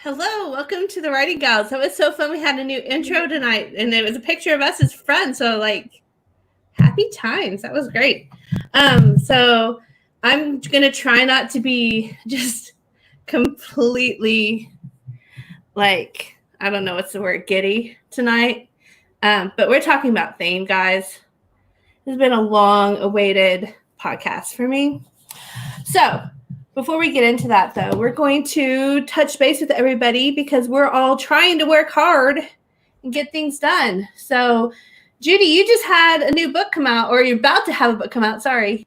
Hello, welcome to the Writing Gals. That was so fun. We had a new intro tonight, and it was a picture of us as friends. So, happy times. That was great. So I'm gonna try not to be just completely I don't know what's the word, giddy tonight. But we're talking about Theme, guys. It's been a long-awaited podcast for me. So before we get into that, though, we're going to touch base with everybody because we're all trying to work hard and get things done. So, Judy, you just had a new book come out, or you're about to have a book come out. Sorry.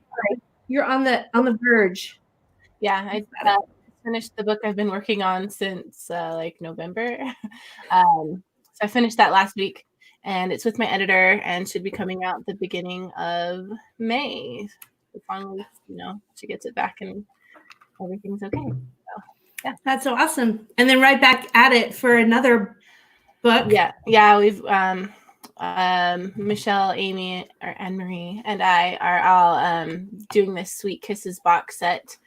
You're on the verge. Yeah, I finished the book I've been working on since November. So I finished that last week, and it's with my editor and should be coming out the beginning of May. As long as, she gets it back and everything's okay. So, yeah. That's so awesome. And then right back at it for another book. Yeah, we've Michelle, Amy, or Anne-Marie, and I are all doing this Sweet Kisses box set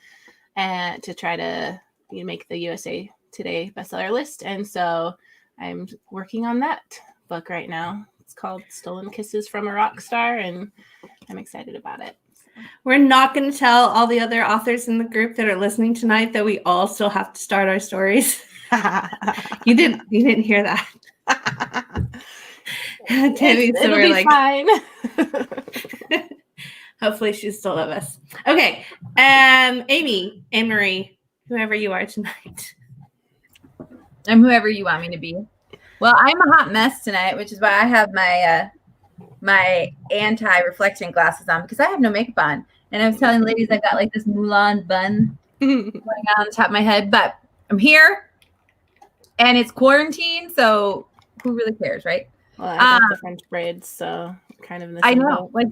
and to try to make the USA Today bestseller list. And so I'm working on that book right now. It's called Stolen Kisses from a Rock Star, and I'm excited about it. We're not going to tell all the other authors in the group that are listening tonight that we all still have to start our stories. You didn't hear that. It'll be fine. Hopefully she still loves us. Okay. Amy, Anne-Marie, whoever you are tonight. I'm whoever you want me to be. Well, I'm a hot mess tonight, which is why I have my anti-reflection glasses on because I have no makeup on. And I was telling ladies I've got this Mulan bun going on the top of my head, but I'm here and it's quarantine, so who really cares, right? Well, I got the French braids, so kind of in the same know. boat. Why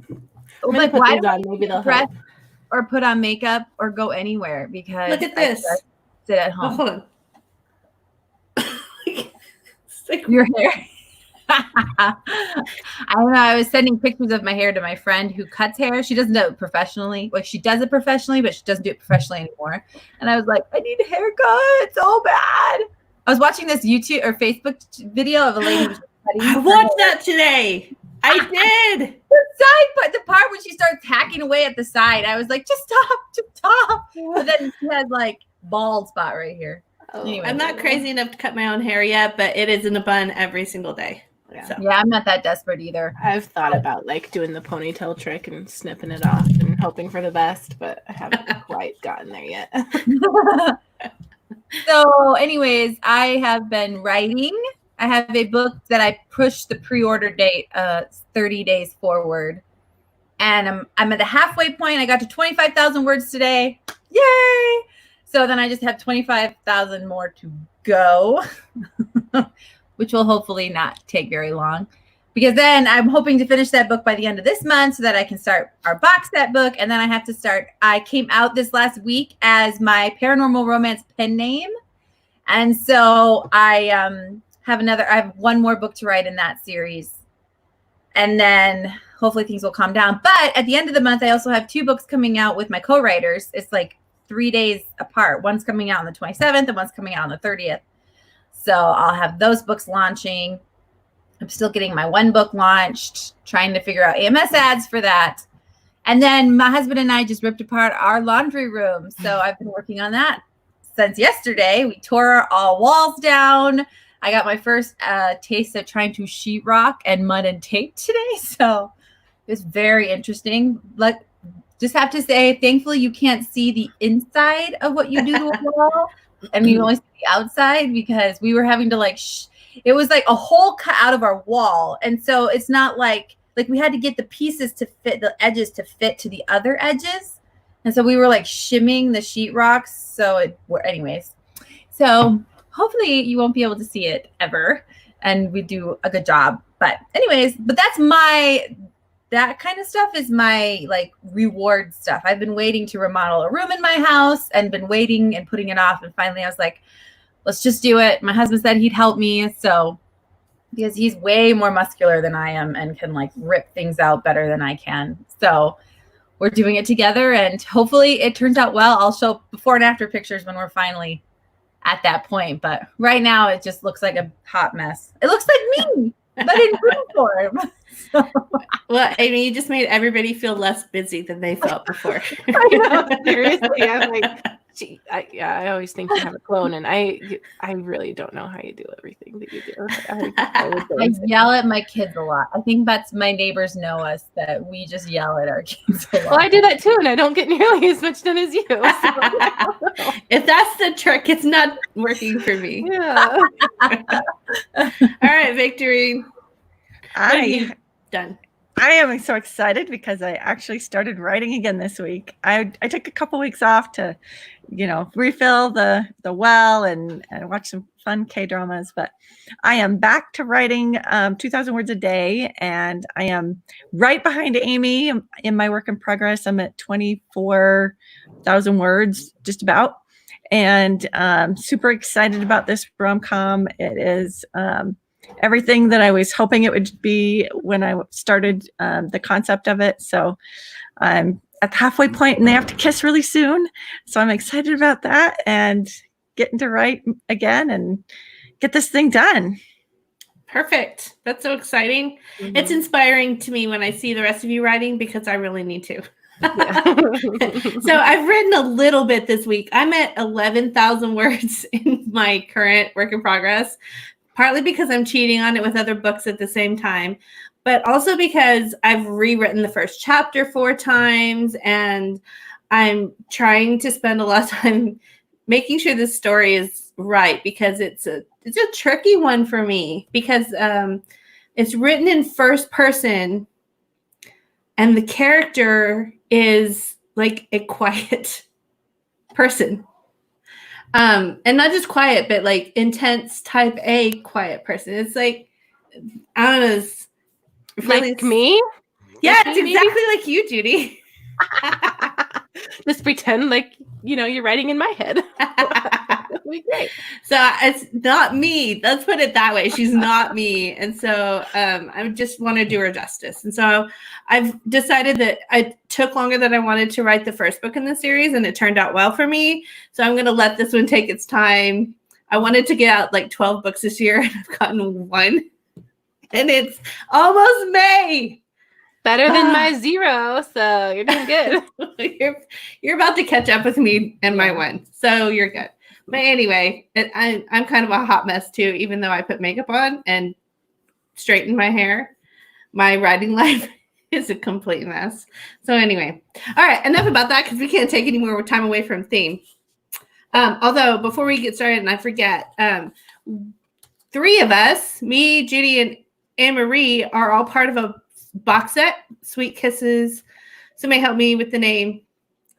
don't maybe they'll dress or put on makeup or go anywhere because look at this. I sit at home. Oh, hold on. Your hair. I don't know. I was sending pictures of my hair to my friend who cuts hair. She doesn't do it professionally. She does it professionally, but she doesn't do it professionally anymore. And I was like, I need a haircut so bad. I was watching this YouTube or Facebook video of a lady who was cutting. I watched that today. I did. The part when she starts hacking away at the side, I was like, just stop. But then she has bald spot right here. Oh, anyway, I'm not crazy enough to cut my own hair yet, but it is in a bun every single day. Yeah, I'm not that desperate either. I've thought about doing the ponytail trick and snipping it off and hoping for the best, but I haven't quite gotten there yet. So anyways, I have been writing. I have a book that I pushed the pre-order date 30 days forward. And I'm at the halfway point. I got to 25,000 words today. Yay! So then I just have 25,000 more to go, which will hopefully not take very long. Because then I'm hoping to finish that book by the end of this month so that I can start our box set book. And then I have to start. I came out this last week as my paranormal romance pen name. And so I have one more book to write in that series. And then hopefully things will calm down. But at the end of the month, I also have 2 books coming out with my co-writers. It's 3 days apart. One's coming out on the 27th and one's coming out on the 30th. So I'll have those books launching. I'm still getting my one book launched, trying to figure out AMS ads for that. And then my husband and I just ripped apart our laundry room. So I've been working on that since yesterday. We tore all walls down. I got my first taste of trying to sheetrock and mud and tape today. So it's very interesting. Just have to say, thankfully, you can't see the inside of what you do to a wall. And you only see the outside because we were having to it was a hole cut out of our wall. And so it's not we had to get the pieces to fit, the edges to fit to the other edges. And so we were shimming the sheetrocks. So anyways, so hopefully you won't be able to see it ever. And we do a good job. But anyways, that kind of stuff is my reward stuff. I've been waiting to remodel a room in my house and been waiting and putting it off. And finally I was like, let's just do it. My husband said he'd help me. So because he's way more muscular than I am and can rip things out better than I can. So we're doing it together and hopefully it turns out well. I'll show before and after pictures when we're finally at that point. But right now it just looks like a hot mess. It looks like me, but in room form. So, Well, I mean, you just made everybody feel less busy than they felt before. I know, seriously. I'm like, gee, I always think you have a clone, and I really don't know how you do everything that you do. I yell at my kids a lot. I think that's my neighbors know us, that we just yell at our kids a lot. Well, I do that too, and I don't get nearly as much done as you. So. If that's the trick, it's not working for me. Yeah. All right, Victory. What have you done? I am so excited because I actually started writing again this week. I took a couple weeks off to, refill the well and watch some fun K-dramas, but I am back to writing 2,000 words a day, and I am right behind Amy in my work in progress. I'm at 24,000 words, just about, and super excited about this rom-com. It is everything that I was hoping it would be when I started the concept of it. So I'm at the halfway point and they have to kiss really soon. So I'm excited about that and getting to write again and get this thing done. Perfect. That's so exciting. Mm-hmm. It's inspiring to me when I see the rest of you writing, because I really need to. So I've written a little bit this week. I'm at 11,000 words in my current work in progress. Partly because I'm cheating on it with other books at the same time, but also because I've rewritten the first chapter 4 times, and I'm trying to spend a lot of time making sure this story is right, because it's a tricky one for me, because it's written in first person and the character is like a quiet person. And not just quiet, but like intense type A quiet person. It's like, I don't know. It's really, like me? Yeah, like it's exactly like you, Judy. Just pretend like, you're writing in my head. That'd be great. So it's not me. Let's put it that way. She's not me. And so I just want to do her justice. And so I've decided that I took longer than I wanted to write the first book in the series, and it turned out well for me. So I'm going to let this one take its time. I wanted to get out like 12 books this year, and I've gotten 1. And it's almost May. Better than my 0, so you're doing good. You're about to catch up with me and my 1, so you're good. But anyway, I'm kind of a hot mess too, even though I put makeup on and straighten my hair. My writing life is a complete mess. So anyway, all right, enough about that, because we can't take any more time away from theme. Although before we get started, and I forget, 3 of us, me, Judy, and Anne-Marie, are all part of a box set, Sweet Kisses. Somebody help me with the name.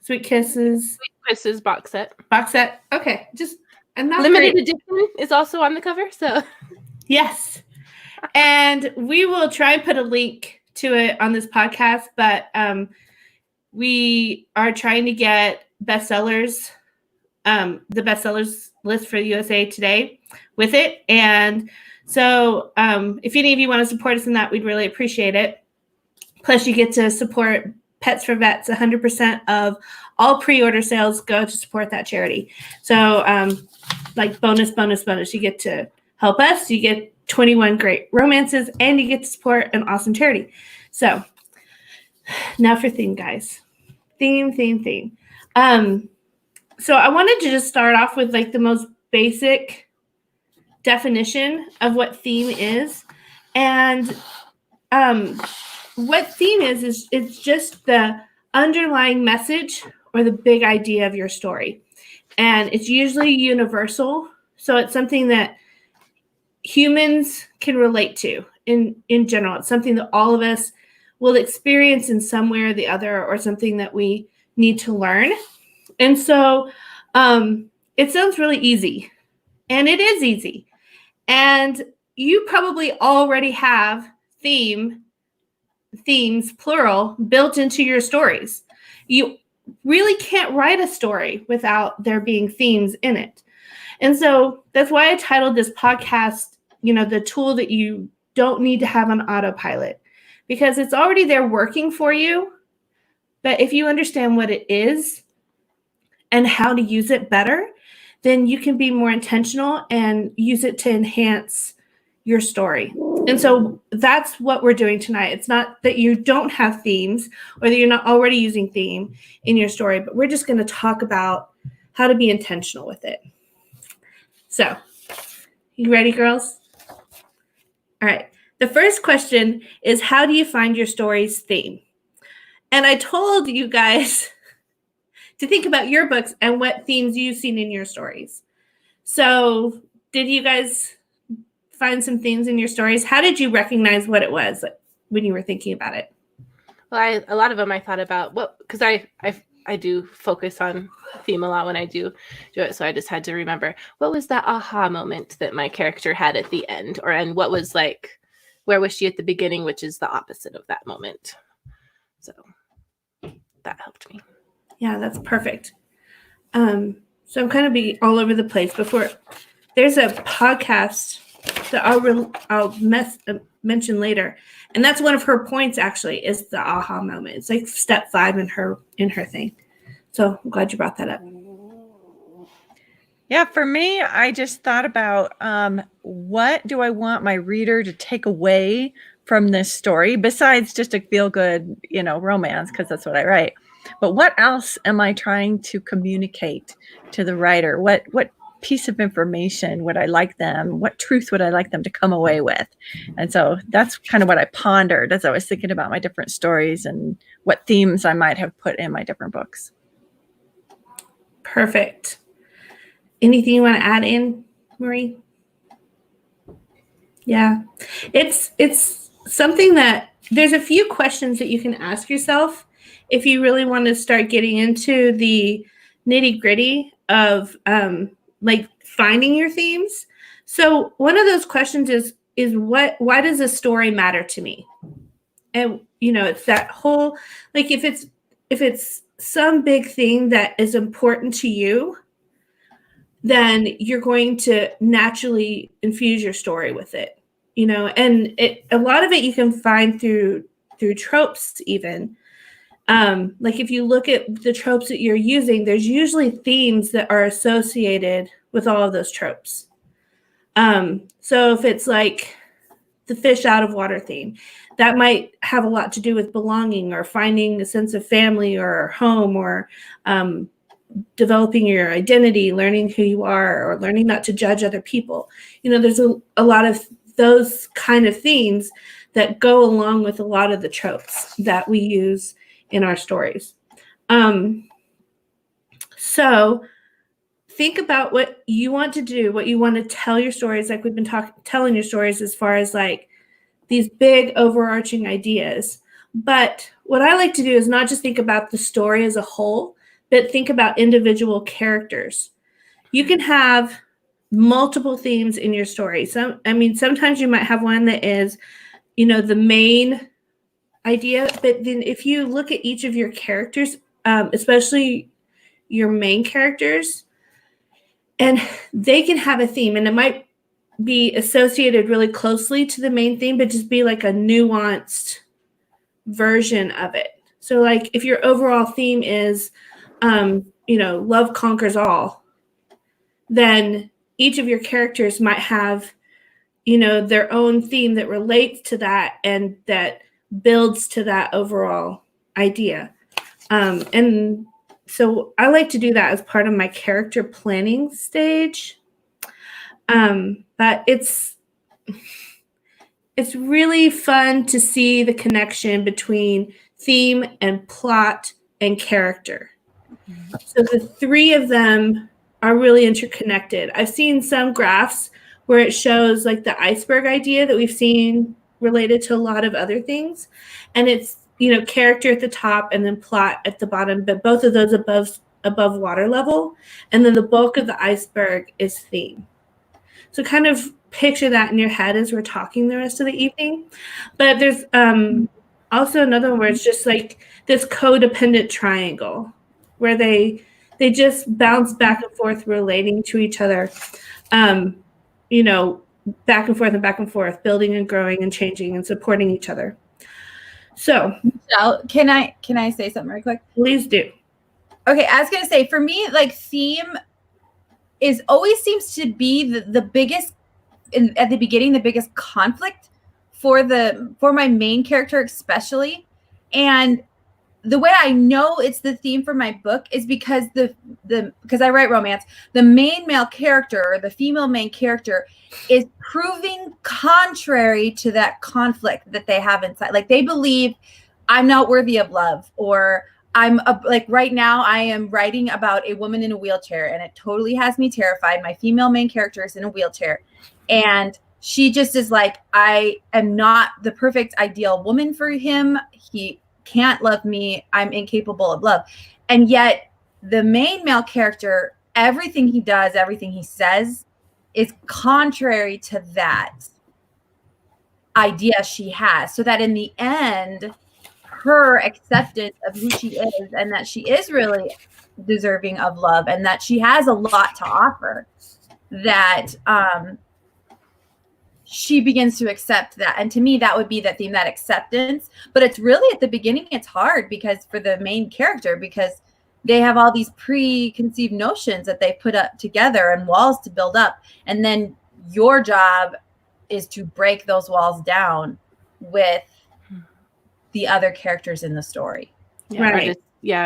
Sweet Kisses. Sweet Kisses box set. Box set. Okay. Just limited edition is also on the cover. So yes. And we will try and put a link to it on this podcast, but we are trying to get bestsellers, the bestsellers list for USA Today with it. And so if any of you want to support us in that, we'd really appreciate it. Plus, you get to support Pets for Vets. 100% of all pre-order sales go to support that charity. So like bonus. You get to help us. You get 21 great romances, and you get to support an awesome charity. So now for theme, guys. Theme. So I wanted to just start off with like the most basic definition of what theme is. And what theme is it's just the underlying message or the big idea of your story. And it's usually universal. So it's something that humans can relate to in general. It's something that all of us will experience in some way or the other, or something that we need to learn. And so it sounds really easy, and it is easy. And you probably already have themes, plural, built into your stories. You really can't write a story without there being themes in it. And so that's why I titled this podcast, the tool that you don't need to have on autopilot, because it's already there working for you. But if you understand what it is and how to use it better, then you can be more intentional and use it to enhance your story. And so that's what we're doing tonight. It's not that you don't have themes or that you're not already using theme in your story, but we're just going to talk about how to be intentional with it. So, you ready, girls? All right. The first question is, how do you find your story's theme? And I told you guys to think about your books and what themes you've seen in your stories. So, did you guys find some themes in your stories? How did you recognize what it was when you were thinking about it? Well, a lot of them I thought about because I do focus on theme a lot when I do it. So I just had to remember, what was that aha moment that my character had at the end, and what was like, where was she at the beginning, which is the opposite of that moment. So that helped me. Yeah, that's perfect. So I'm kind of be all over the place. There's a podcast that I'll mention later, and that's one of her points. Actually, is the aha moment. It's like step 5 in her thing. So I'm glad you brought that up. Yeah, for me, I just thought about what do I want my reader to take away from this story besides just a feel-good, romance, because that's what I write. But what else am I trying to communicate to the writer? What piece of information would I like them? What truth would I like them to come away with? And so that's kind of what I pondered as I was thinking about my different stories and what themes I might have put in my different books. Perfect. Anything you want to add in, Marie? Yeah, it's something that there's a few questions that you can ask yourself if you really want to start getting into the nitty-gritty of like finding your themes. So one of those questions is why does a story matter to me? And it's that whole, like, if it's some big thing that is important to you, then you're going to naturally infuse your story with it, and a lot of it you can find through tropes even. Like if you look at the tropes that you're using, there's usually themes that are associated with all of those tropes. So if it's like the fish out of water theme, that might have a lot to do with belonging or finding a sense of family or home, or developing your identity, learning who you are, or learning not to judge other people. There's a lot of those kind of themes that go along with a lot of the tropes that we use in our stories. So think about what you want to do, what you want to tell your stories, like we've been telling your stories as far as like these big overarching ideas. But what I like to do is not just think about the story as a whole, but think about individual characters. You can have multiple themes in your story. Sometimes you might have one that is, the main idea, but then if you look at each of your characters, especially your main characters, and they can have a theme, and it might be associated really closely to the main theme, but just be like a nuanced version of it. So like if your overall theme is love conquers all, then each of your characters might have, their own theme that relates to that and that builds to that overall idea. And so I like to do that as part of my character planning stage. But it's really fun to see the connection between theme and plot and character. So the three of them are really interconnected. I've seen some graphs where it shows like the iceberg idea that we've seen related to a lot of other things. And it's, character at the top and then plot at the bottom, but both of those above water level. And then the bulk of the iceberg is theme. So kind of picture that in your head as we're talking the rest of the evening. But there's also another one where it's just like this codependent triangle where they just bounce back and forth relating to each other, back and forth, building and growing and changing and supporting each other. So can I say something real quick? Please do. Okay, I was gonna say, for me, like theme, is always seems to be the biggest at the beginning, the biggest conflict for my main character especially. And the way I know it's the theme for my book is because because I write romance, the main male character, or the female main character, is proving contrary to that conflict that they have inside. Like, they believe I'm not worthy of love, or like right now I am writing about a woman in a wheelchair, and it totally has me terrified. My female main character is in a wheelchair, and she just is like, I am not the perfect ideal woman for him. He can't love me. I'm incapable of love. And yet the main male character, everything he does, everything he says is contrary to that idea she has. So that in the end, her acceptance of who she is, and that she is really deserving of love, and that she has a lot to offer, that she begins to accept that. And to me, that would be the theme, that acceptance. But it's really at the beginning, it's hard because for the main character, because they have all these preconceived notions that they put up together and walls to build up. And then your job is to break those walls down with the other characters in the story. Yeah, Right.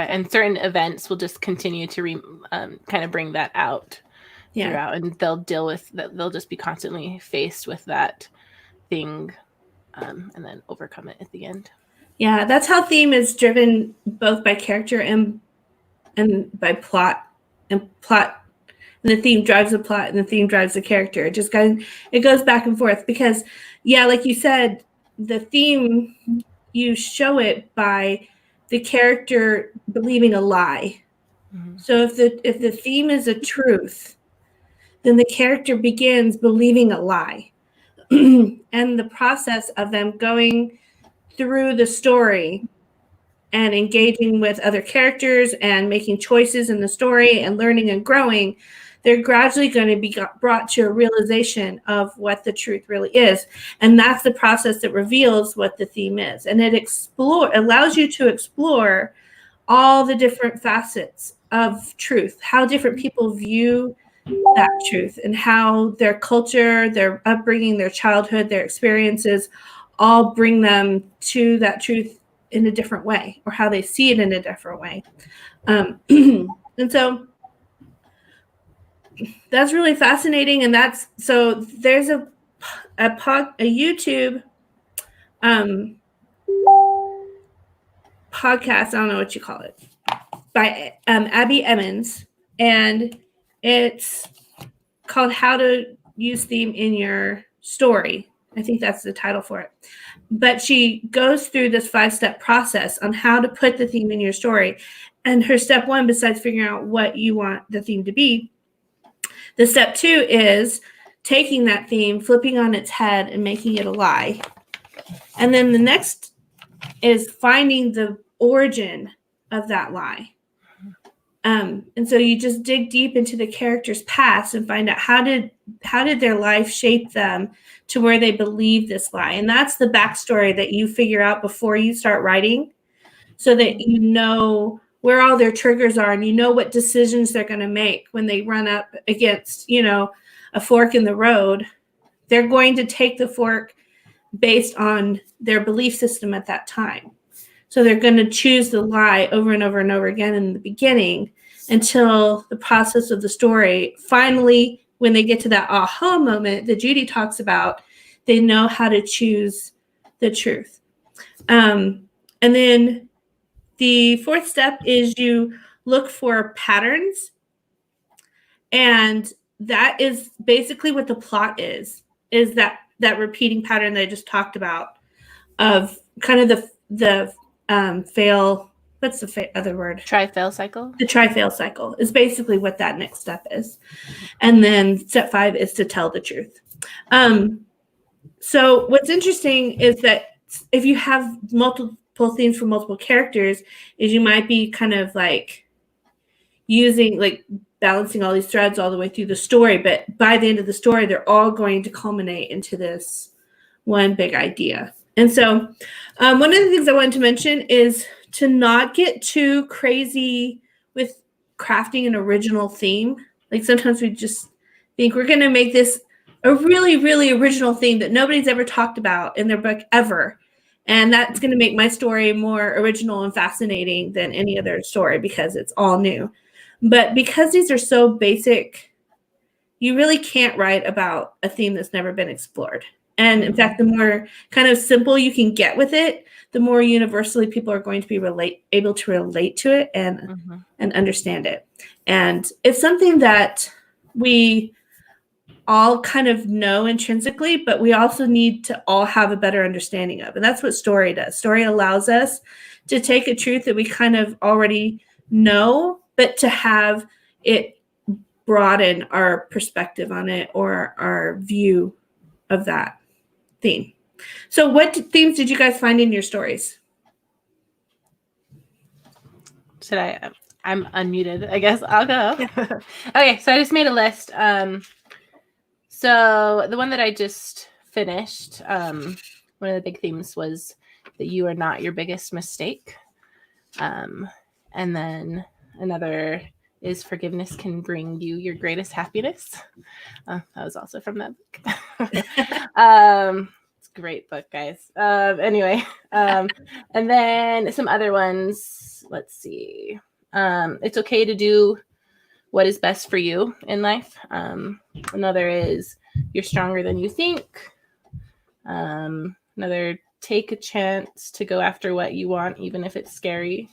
And certain events will just continue to kind of bring that out throughout, and they'll deal with that. They'll just be constantly faced with that thing, and then overcome it at the end. Yeah, that's how theme is driven, both by character and by plot. And the theme drives the plot, and the theme drives the character. It goes back and forth because, yeah, like you said, the theme, you show it by the character believing a lie. Mm-hmm. So if the theme is a truth, then the character begins believing a lie. And the process of them going through the story and engaging with other characters and making choices in the story and learning and growing, they're gradually going to be brought to a realization of what the truth really is. And that's the process that reveals what the theme is. And it allows you to explore all the different facets of truth, how different people view that truth, and how their culture, their upbringing, their childhood, their experiences all bring them to that truth in a different way, or how they see it in a different way. And so that's really fascinating. And so there's a YouTube podcast, I don't know what you call it, by Abby Emmons, and it's called How to Use Theme in Your Story. I think that's the title for it. But she goes through this 5-step process on how to put the theme in your story. And her step 1, besides figuring out what you want the theme to be, the step 2 is taking that theme, flipping on its head, and making it a lie. And then the next is finding the origin of that lie. And so you just dig deep into the character's past and find out how did their life shape them to where they believe this lie. And that's the backstory that you figure out before you start writing, so that you know where all their triggers are, and you know what decisions they're going to make when they run up against, a fork in the road. They're going to take the fork based on their belief system at that time. So they're going to choose the lie over and over and over again in the beginning, until the process of the story, finally, when they get to that aha moment that Judy talks about, they know how to choose the truth. And then the 4th step is you look for patterns. And that is basically what the plot is that repeating pattern that I just talked about, of kind of the fail. What's the other word? Tri-fail cycle? The tri-fail cycle is basically what that next step is. And then step 5 is to tell the truth. So what's interesting is that if you have multiple themes for multiple characters, is you might be kind of like balancing all these threads all the way through the story. But by the end of the story, they're all going to culminate into this one big idea. And so one of the things I wanted to mention is to not get too crazy with crafting an original theme. Like sometimes we just think we're going to make this a really, really original thing that nobody's ever talked about in their book ever. And that's going to make my story more original and fascinating than any other story because it's all new. But because these are so basic, you really can't write about a theme that's never been explored. And in fact, the more kind of simple you can get with it, the more universally people are going to be able to relate to it and understand it. And it's something that we all kind of know intrinsically, but we also need to all have a better understanding of. And that's what story does. Story allows us to take a truth that we kind of already know, but to have it broaden our perspective on it or our view of that theme. So what themes did you guys find in your stories? Should I? I'm unmuted. I guess I'll go. Yeah. Okay, so I just made a list. So the one that I just finished, one of the big themes was that you are not your biggest mistake. And then another is forgiveness can bring you your greatest happiness. That was also from that book. It's a great book, guys. Anyway, and then some other ones. Let's see. It's okay to do what is best for you in life. Another is you're stronger than you think. Another, take a chance to go after what you want, even if it's scary.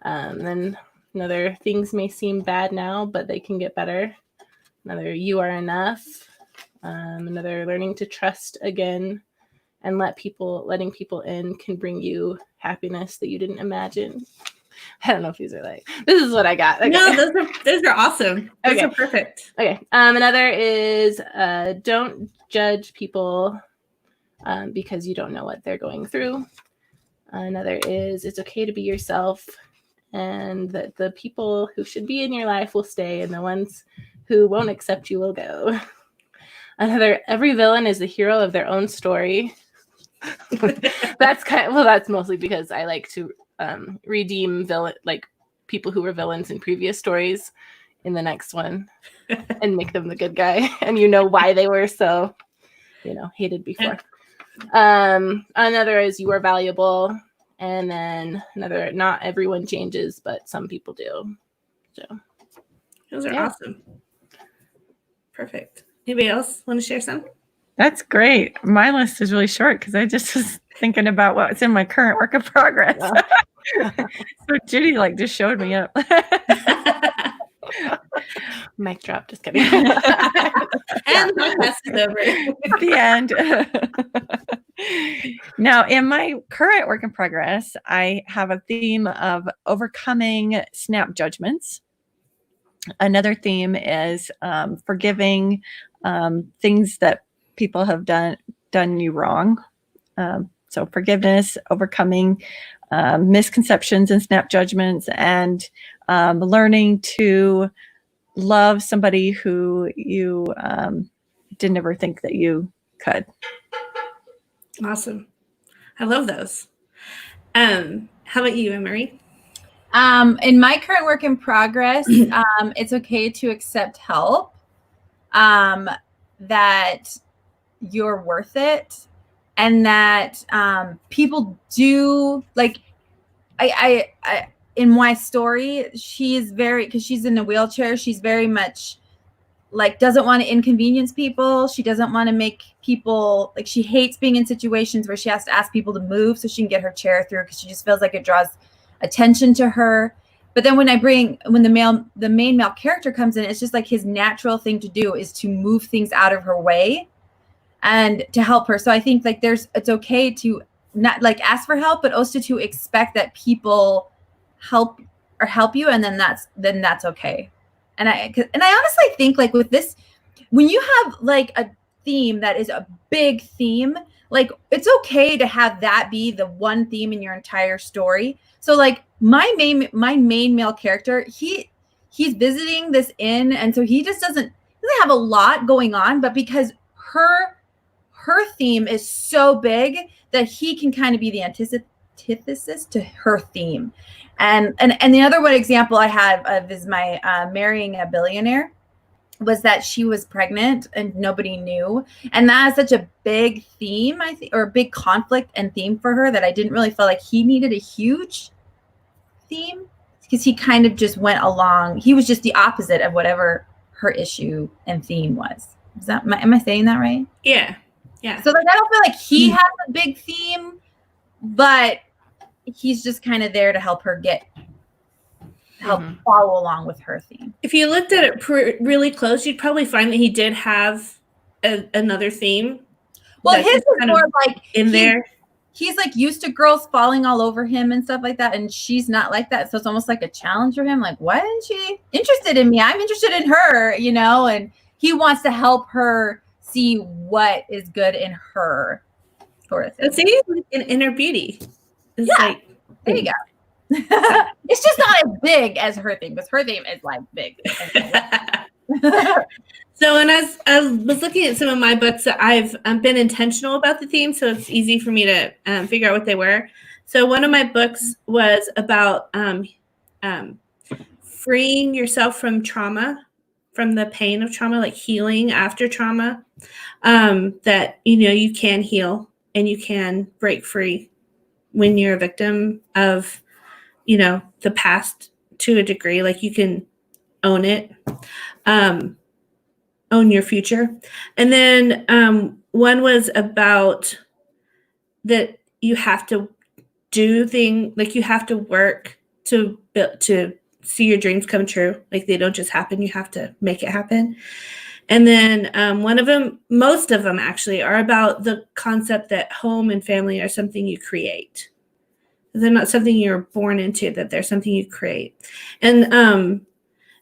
Then another, things may seem bad now, but they can get better. Another, you are enough. Another, learning to trust again and letting people in can bring you happiness that you didn't imagine. I don't know if these are this is what I got. Okay. No, those are awesome. Those are perfect. Okay. Another is don't judge people because you don't know what they're going through. Another is it's okay to be yourself and that the people who should be in your life will stay and the ones who won't accept you will go. Another, every villain is the hero of their own story. That's mostly because I like to redeem people who were villains in previous stories in the next one and make them the good guy, and why they were so hated before. Another is you are valuable, and then another, not everyone changes, but some people do. So those are awesome. Perfect. Anybody else want to share some? That's great. My list is really short because I just was thinking about what's in my current work in progress. So Judy just showed me up. Mic drop. Just kidding. And the podcast is over. The end. Now, in my current work in progress, I have a theme of overcoming snap judgments. Another theme is forgiving things that people have done you wrong. So forgiveness, overcoming misconceptions and snap judgments, and learning to love somebody who you didn't ever think that you could. Awesome. I love those. How about you, Anne-Marie? In my current work in progress, it's okay to accept help, that you're worth it, and that people do I in my story, she's because she's in a wheelchair, she's very much doesn't want to inconvenience people. She doesn't want to make people she hates being in situations where she has to ask people to move so she can get her chair through, because she just feels like it draws attention to her. But then when the main male character comes in, it's just his natural thing to do is to move things out of her way and to help her. So I think it's okay to not ask for help, but also to expect that people help you, and then that's okay. And I honestly think with this, when you have a theme that is a big theme, it's okay to have that be the one theme in your entire story. So my main male character, he's visiting this inn, and so he just doesn't have a lot going on, but because her theme is so big that he can kind of be the antithesis to her theme. And the other one example I have of is my marrying a billionaire. was that she was pregnant and nobody knew. And that is such a big theme, I think, or a big conflict and theme for her, that I didn't really feel like he needed a huge theme, because he kind of just went along. He was just the opposite of whatever her issue and theme was. Is that, am I saying that right? Yeah. So like, I don't feel like he has a big theme, but he's just kind of there to help her follow along with her theme. If you looked at it really close, you'd probably find that he did have another theme. Well, his is more like in there. He's like used to girls falling all over him and stuff like that, and she's not like that. So it's almost like a challenge for him. Like, why isn't she interested in me? I'm interested in her, you know. And he wants to help her see what is good in her, sort of thing. See, an inner beauty. It's like, there you go. It's just not as big as her theme, because her theme is like big. So, and as I was looking at some of my books, that I've been intentional about the theme, so it's easy for me to figure out what they were. So one of my books was about freeing yourself from trauma, from the pain of trauma, like healing after trauma, that, you know, you can heal and you can break free when you're a victim of, you know, the past to a degree. Like, you can own it. Own your future. And then one was about that you have to do things, like you have to work to see your dreams come true. Like, they don't just happen, you have to make it happen. And then one of them, most of them actually, are about the concept that home and family are something you create. They're not something you're born into, that they're something you create. And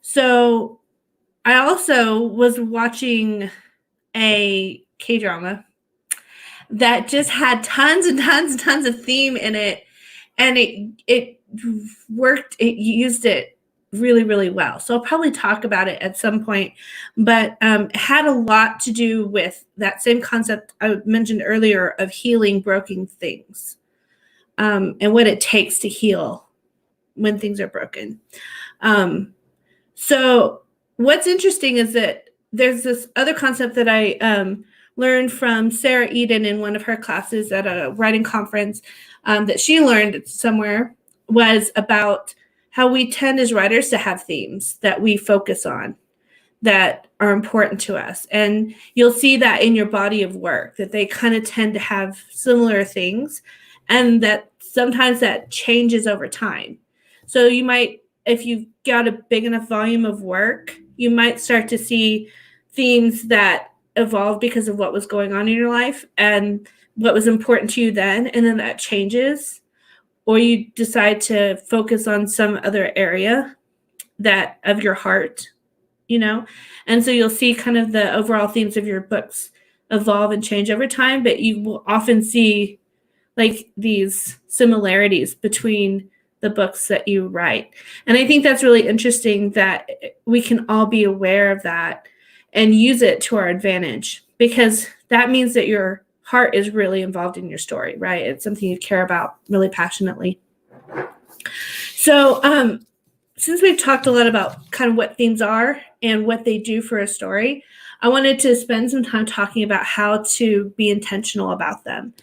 so I also was watching a Kdrama that just had tons and tons and tons of theme in it, and it worked. It used it really, really well. So I'll probably talk about it at some point, but it had a lot to do with that same concept I mentioned earlier of healing broken things, and what it takes to heal when things are broken. So what's interesting is that there's this other concept that I learned from Sarah Eden in one of her classes at a writing conference, that she learned somewhere, was about how we tend as writers to have themes that we focus on that are important to us. And you'll see that in your body of work, that they kind of tend to have similar things, and that sometimes that changes over time. So you might, if you've got a big enough volume of work, you might start to see themes that evolve because of what was going on in your life and what was important to you then, and then that changes, or you decide to focus on some other area that of your heart, you know. And so you'll see kind of the overall themes of your books evolve and change over time, but you will often see like these similarities between the books that you write. And I think that's really interesting, that we can all be aware of that and use it to our advantage, because that means that your heart is really involved in your story, right? It's something you care about really passionately. So since we've talked a lot about kind of what themes are and what they do for a story, I wanted to spend some time talking about how to be intentional about them.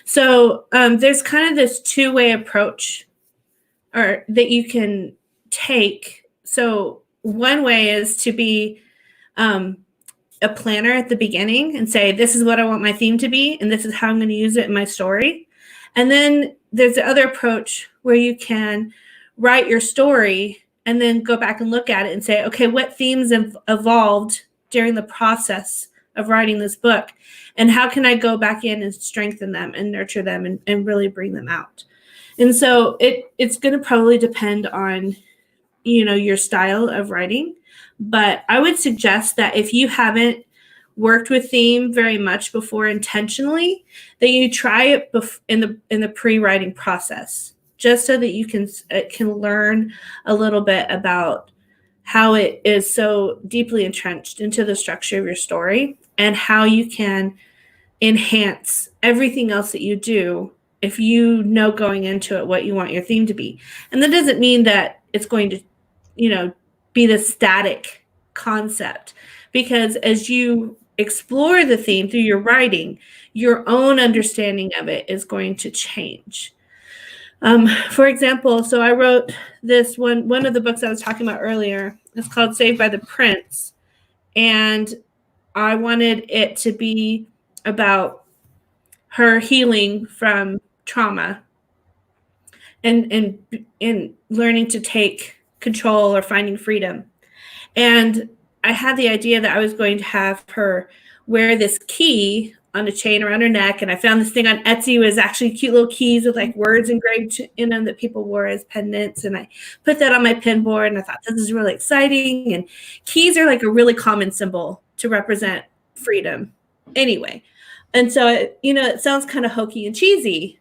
So there's kind of this two-way approach or that you can take. So one way is to be a planner at the beginning and say, this is what I want my theme to be, and this is how I'm going to use it in my story. And then there's the other approach where you can write your story and then go back and look at it and say, okay, what themes have evolved during the process of writing this book, and how can I go back in and strengthen them and nurture them and really bring them out? And so it's going to probably depend on, you know, your style of writing. But I would suggest that if you haven't worked with theme very much before intentionally, that you try it in the pre-writing process, just so that you can learn a little bit about how it is so deeply entrenched into the structure of your story, and how you can enhance everything else that you do if you know going into it what you want your theme to be. And that doesn't mean that it's going to, you know, be the static concept, because as you explore the theme through your writing, your own understanding of it is going to change. For example, so I wrote this one of the books I was talking about earlier. It's called Saved by the Prince. And I wanted it to be about her healing from trauma and learning to take control or finding freedom. And I had the idea that I was going to have her wear this key on a chain around her neck. And I found this thing on Etsy. It was actually cute little keys with like words engraved in them that people wore as pendants. And I put that on my pin board and I thought, this is really exciting. And keys are like a really common symbol to represent freedom anyway. And so, it sounds kind of hokey and cheesy,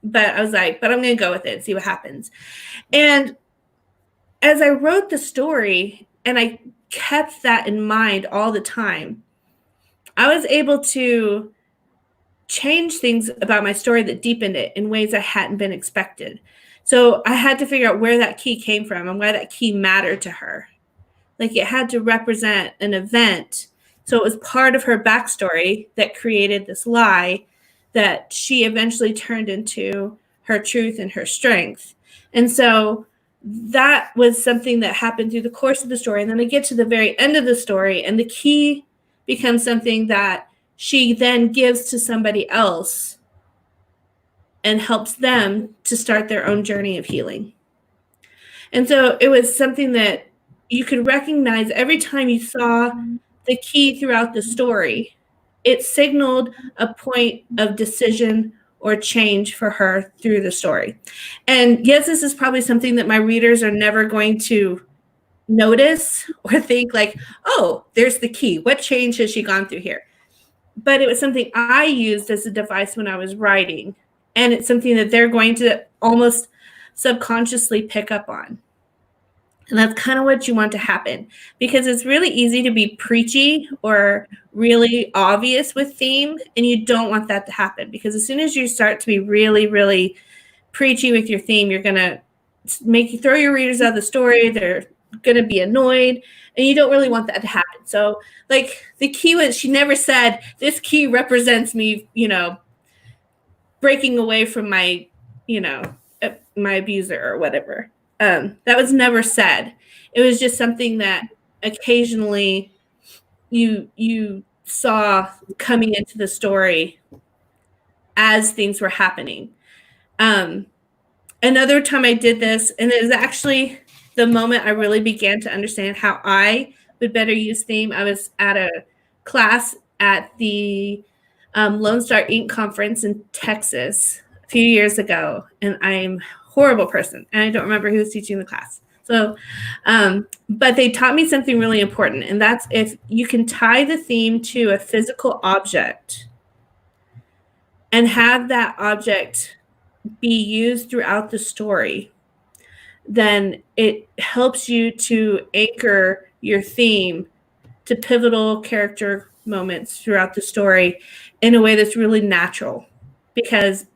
but I was like, but I'm going to go with it and see what happens. And as I wrote the story and I kept that in mind all the time, I was able to change things about my story that deepened it in ways I hadn't been expected. So I had to figure out where that key came from and why that key mattered to her. Like it had to represent an event. So it was part of her backstory that created this lie that she eventually turned into her truth and her strength. And so that was something that happened through the course of the story. And then I get to the very end of the story and the key becomes something that she then gives to somebody else and helps them to start their own journey of healing. And so it was something that you could recognize every time you saw the key throughout the story. It signaled a point of decision or change for her through the story. And yes, this is probably something that my readers are never going to notice or think like, oh, there's the key. What change has she gone through here? But it was something I used as a device when I was writing. And it's something that they're going to almost subconsciously pick up on. And that's kind of what you want to happen, because it's really easy to be preachy or really obvious with theme. And you don't want that to happen, because as soon as you start to be really, really preachy with your theme, you're going to make you throw your readers out of the story. They're going to be annoyed, and you don't really want that to happen. So like the key was, she never said this key represents me, breaking away from my, my abuser or whatever. That was never said. It was just something that occasionally you saw coming into the story as things were happening. Another time I did this, and it was actually the moment I really began to understand how I would better use theme. I was at a class at the Lone Star Ink Conference in Texas a few years ago, and I'm a horrible person, and I don't remember who was teaching the class. So, but they taught me something really important, and that's if you can tie the theme to a physical object and have that object be used throughout the story, then it helps you to anchor your theme to pivotal character moments throughout the story in a way that's really natural, because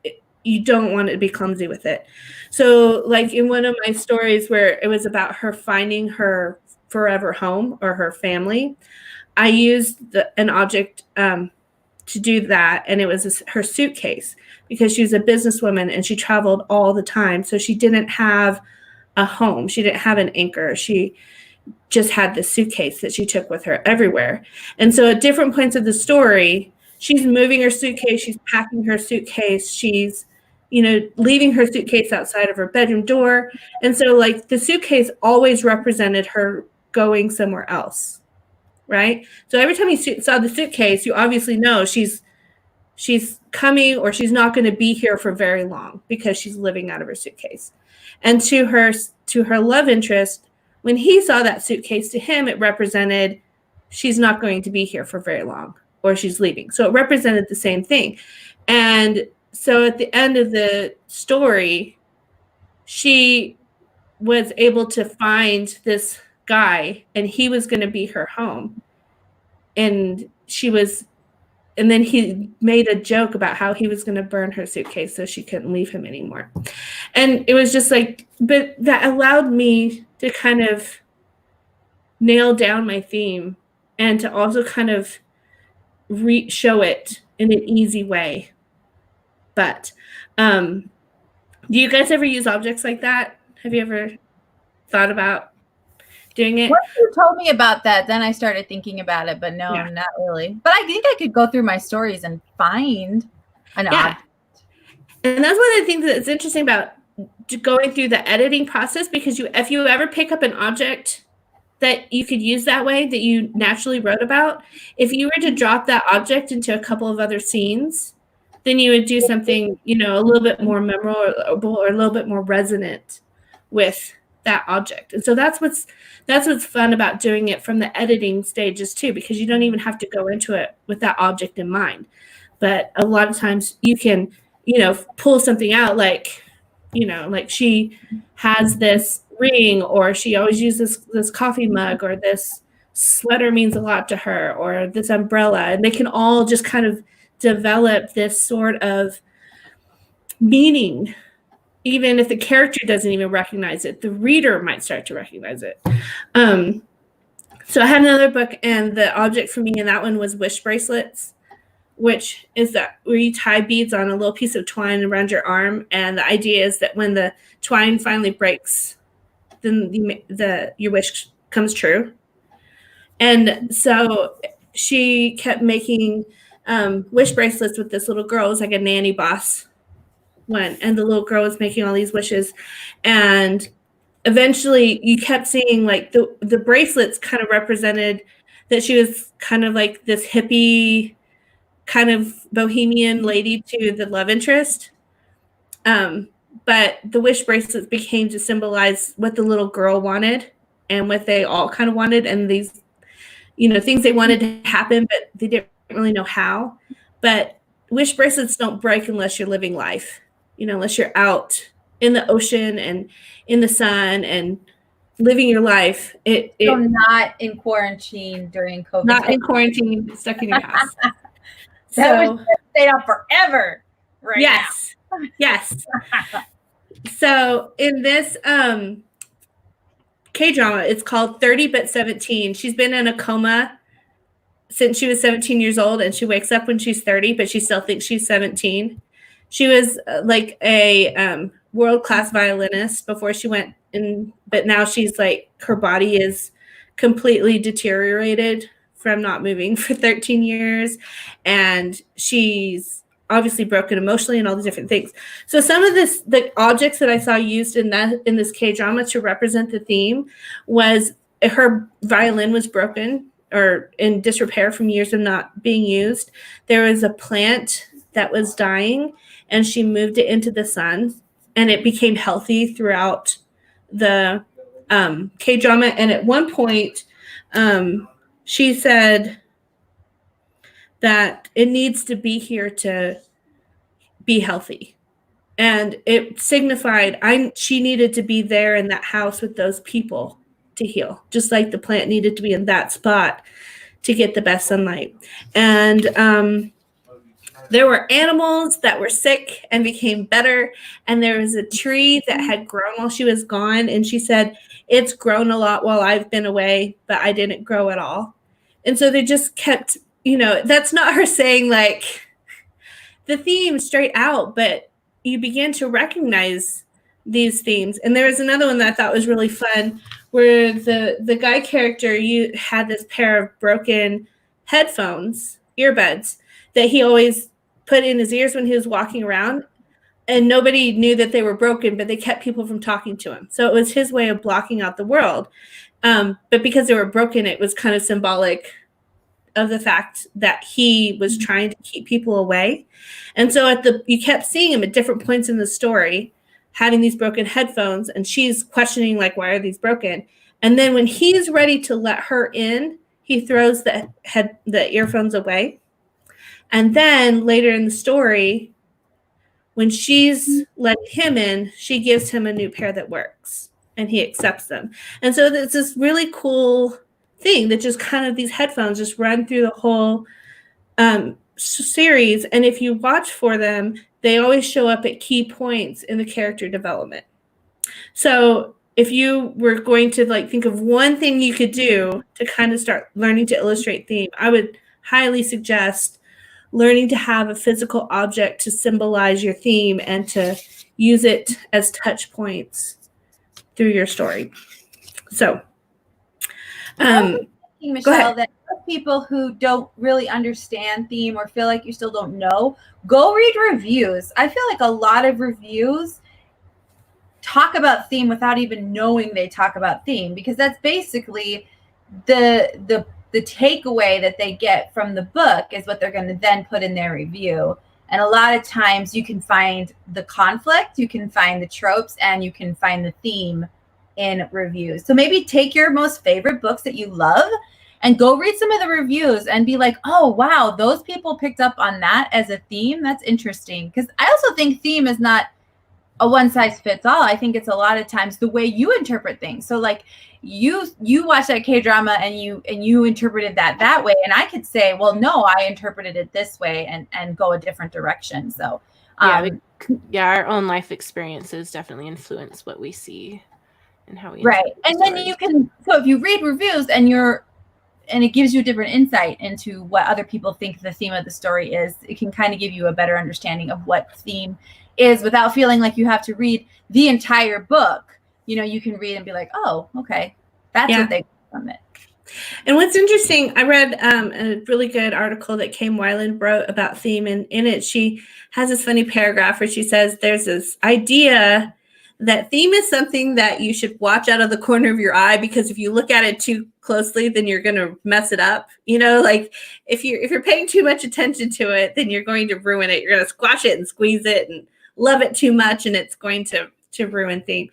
you don't want to be clumsy with it. So like in one of my stories where it was about her finding her forever home or her family, I used an object to do that, and it was her suitcase, because she was a businesswoman and she traveled all the time. So she didn't have a home. She didn't have an anchor. She just had this suitcase that she took with her everywhere. And so at different points of the story, she's moving her suitcase, she's packing her suitcase, she's, leaving her suitcase outside of her bedroom door. And so like the suitcase always represented her going somewhere else, right? So every time you saw the suitcase, you obviously know she's coming, or she's not going to be here for very long because she's living out of her suitcase. And to her love interest, when he saw that suitcase, to him, it represented she's not going to be here for very long, or she's leaving. So it represented the same thing. And so at the end of the story, she was able to find this guy, and he was going to be her home. And then he made a joke about how he was going to burn her suitcase so she couldn't leave him anymore. And it was just like, but that allowed me to kind of nail down my theme and to also kind of show it in an easy way. But do you guys ever use objects like that? Have you ever thought about doing it? Once you told me about that, then I started thinking about it, but no, Yeah. not really. But I think I could go through my stories and find an object. And that's one of the things that's interesting about going through the editing process, because if you ever pick up an object that you could use that way that you naturally wrote about, if you were to drop that object into a couple of other scenes, then you would do something, a little bit more memorable or a little bit more resonant with that object. And so that's what's fun about doing it from the editing stages too, because you don't even have to go into it with that object in mind. But a lot of times you can, pull something out like she has this ring, or she always uses this coffee mug, or this sweater means a lot to her, or this umbrella, and they can all just kind of develop this sort of meaning. Even if the character doesn't even recognize it, the reader might start to recognize it. So I had another book, and the object for me in that one was wish bracelets, which is that where you tie beads on a little piece of twine around your arm. And the idea is that when the twine finally breaks, then your wish comes true. And so she kept making wish bracelets with this little girl. It was like a nanny boss one. And the little girl was making all these wishes. And eventually you kept seeing like the bracelets kind of represented that she was kind of like this hippie kind of bohemian lady to the love interest. But the wish bracelets became to symbolize what the little girl wanted and what they all kind of wanted, and these, things they wanted to happen, but they didn't really know how. But wish bracelets don't break unless you're living life, unless you're out in the ocean and in the sun and living your life. So not in quarantine during COVID. Not in quarantine, stuck in your house. That would stay out forever. Right. Yes. Now. Yes. So in this K-drama, it's called 30 but 17. She's been in a coma since she was 17 years old, and she wakes up when she's 30, but she still thinks she's 17. She was like a world-class violinist before she went in, but now she's like, her body is completely deteriorated from not moving for 13 years. And she's obviously broken emotionally and all these different things. So some of the objects that I saw used in this K-drama to represent the theme was her violin was broken or in disrepair from years of not being used. There was a plant that was dying, and she moved it into the sun, and it became healthy throughout the K-drama. And at one point, she said that it needs to be here to be healthy. And it signified she needed to be there in that house with those people to heal, just like the plant needed to be in that spot to get the best sunlight. And there were animals that were sick and became better. And there was a tree that had grown while she was gone. And she said, it's grown a lot while I've been away, but I didn't grow at all. And so they just kept, that's not her saying like the theme straight out, but you begin to recognize these themes. And there was another one that I thought was really fun, where the guy character, you had this pair of broken headphones, earbuds, that he always put in his ears when he was walking around, and nobody knew that they were broken, but they kept people from talking to him. So it was his way of blocking out the world. But because they were broken, it was kind of symbolic of the fact that he was trying to keep people away. And so you kept seeing him at different points in the story having these broken headphones, and she's questioning like, why are these broken? And then when he's ready to let her in, he throws the earphones away. And then later in the story, when she's letting him in, she gives him a new pair that works, and he accepts them. And so it's this really cool thing that just kind of these headphones just run through the whole series. And if you watch for them, they always show up at key points in the character development. So if you were going to like think of one thing you could do to kind of start learning to illustrate theme, I would highly suggest learning to have a physical object to symbolize your theme and to use it as touch points through your story. So, Michelle, that people who don't really understand theme or feel like you still don't know, go read reviews. I feel like a lot of reviews talk about theme without even knowing they talk about theme, because that's basically the takeaway that they get from the book is what they're going to then put in their review. And a lot of times you can find the conflict, you can find the tropes, and you can find the theme in reviews. So maybe take your most favorite books that you love and go read some of the reviews and be like, oh, wow, those people picked up on that as a theme. That's interesting. Because I also think theme is not a one size fits all. I think it's a lot of times the way you interpret things. So like you watch that K-drama and you interpreted that way. And I could say, well, no, I interpreted it this way and go a different direction. So our own life experiences definitely influence what we see and how we right. And then you can, so if you read reviews and it gives you a different insight into what other people think the theme of the story is, it can kind of give you a better understanding of what theme is without feeling like you have to read the entire book. You know, you can read and be like, oh, okay, that's what they got from it. And what's interesting, I read a really good article that Kame Weiland wrote about theme, and in it she has this funny paragraph where she says there's this idea that theme is something that you should watch out of the corner of your eye, because if you look at it too closely, then you're going to mess it up. You know, like if you're paying too much attention to it, then you're going to ruin it. You're going to squash it and squeeze it and love it too much, and it's going to ruin theme.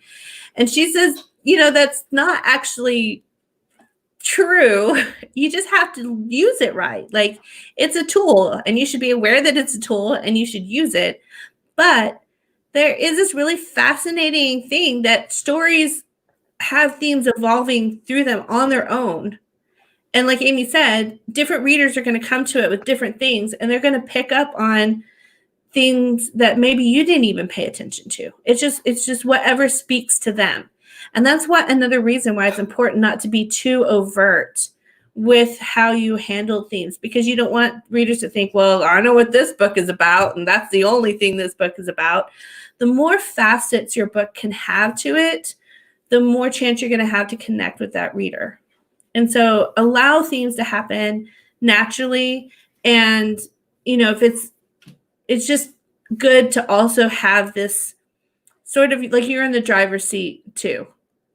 And she says, you know, that's not actually true. You just have to use it right. Like it's a tool, and you should be aware that it's a tool and you should use it. But there is this really fascinating thing that stories have themes evolving through them on their own. And like Amy said, different readers are going to come to it with different things, and they're going to pick up on things that maybe you didn't even pay attention to. It's just whatever speaks to them. And that's another reason why it's important not to be too overt with how you handle themes, because you don't want readers to think, well, I know what this book is about, and that's the only thing this book is about. The more facets your book can have to it, the more chance you're going to have to connect with that reader. And so allow themes to happen naturally. And, you know, if it's just good to also have this sort of like you're in the driver's seat too.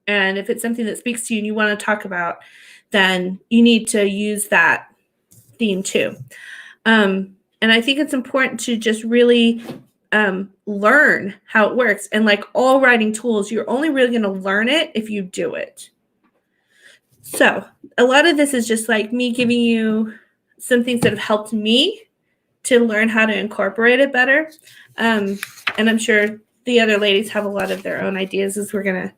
And if it's something that speaks to you and you want to talk about, then you need to use that theme too. And I think it's important to just really learn how it works. And like all writing tools, you're only really going to learn it if you do it. So a lot of this is just like me giving you some things that have helped me to learn how to incorporate it better. And I'm sure the other ladies have a lot of their own ideas as we're going to